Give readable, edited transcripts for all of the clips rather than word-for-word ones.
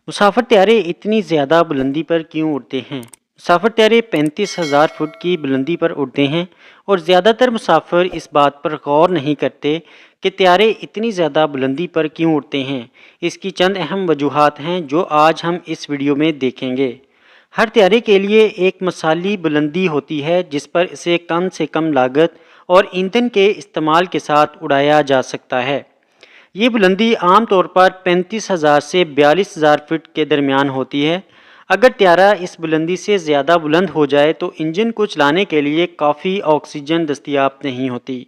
مسافر طیارے اتنی زیادہ بلندی پر کیوں اڑتے ہیں؟ مسافر طیارے 35,000 فٹ کی بلندی پر اڑتے ہیں اور زیادہ تر مسافر اس بات پر غور نہیں کرتے کہ طیارے اتنی زیادہ بلندی پر کیوں اڑتے ہیں۔ اس کی چند اہم وجوہات ہیں جو آج ہم اس ویڈیو میں دیکھیں گے۔ ہر طیارے کے لیے ایک مثالی بلندی ہوتی ہے جس پر اسے کم سے کم لاگت اور ایندھن کے استعمال کے ساتھ اڑایا جا سکتا ہے۔ یہ بلندی عام طور پر 35,000 سے 42,000 فٹ کے درمیان ہوتی ہے۔ اگر طیارہ اس بلندی سے زیادہ بلند ہو جائے تو انجن کو چلانے کے لیے کافی آکسیجن دستیاب نہیں ہوتی،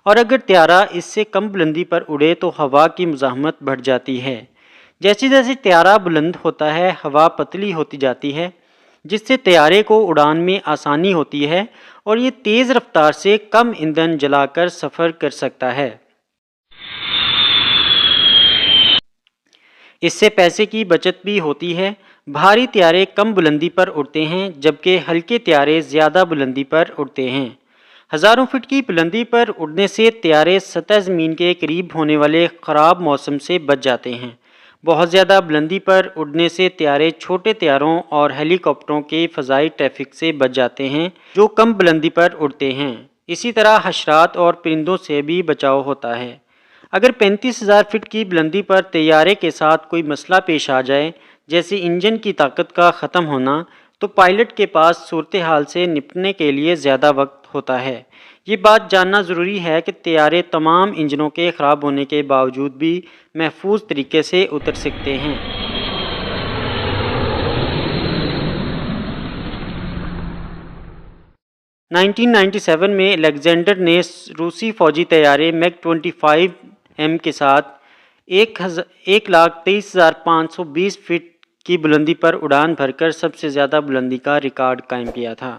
اور اگر طیارہ اس سے کم بلندی پر اڑے تو ہوا کی مزاحمت بڑھ جاتی ہے۔ جیسے جیسے طیارہ بلند ہوتا ہے، ہوا پتلی ہوتی جاتی ہے، جس سے طیارے کو اڑان میں آسانی ہوتی ہے اور یہ تیز رفتار سے کم ایندھن جلا کر سفر کر سکتا ہے۔ اس سے پیسے کی بچت بھی ہوتی ہے۔ بھاری طیارے کم بلندی پر اڑتے ہیں جبکہ ہلکے طیارے زیادہ بلندی پر اڑتے ہیں۔ ہزاروں فٹ کی بلندی پر اڑنے سے طیارے سطح زمین کے قریب ہونے والے خراب موسم سے بچ جاتے ہیں۔ بہت زیادہ بلندی پر اڑنے سے طیارے چھوٹے طیاروں اور ہیلی کاپٹروں کے فضائی ٹریفک سے بچ جاتے ہیں جو کم بلندی پر اڑتے ہیں۔ اسی طرح حشرات اور پرندوں سے بھی بچاؤ ہوتا ہے۔ اگر 35,000 فٹ کی بلندی پر طیارے کے ساتھ کوئی مسئلہ پیش آ جائے، جیسے انجن کی طاقت کا ختم ہونا، تو پائلٹ کے پاس صورتحال سے نپٹنے کے لیے زیادہ وقت ہوتا ہے۔ یہ بات جاننا ضروری ہے کہ طیارے تمام انجنوں کے خراب ہونے کے باوجود بھی محفوظ طریقے سے اتر سکتے ہیں۔ 1997 میں الیگزینڈر نے روسی فوجی طیارے میگ 25M کے ساتھ 1,23,520 فٹ کی بلندی پر اڑان بھر کر سب سے زیادہ بلندی کا ریکارڈ قائم کیا تھا۔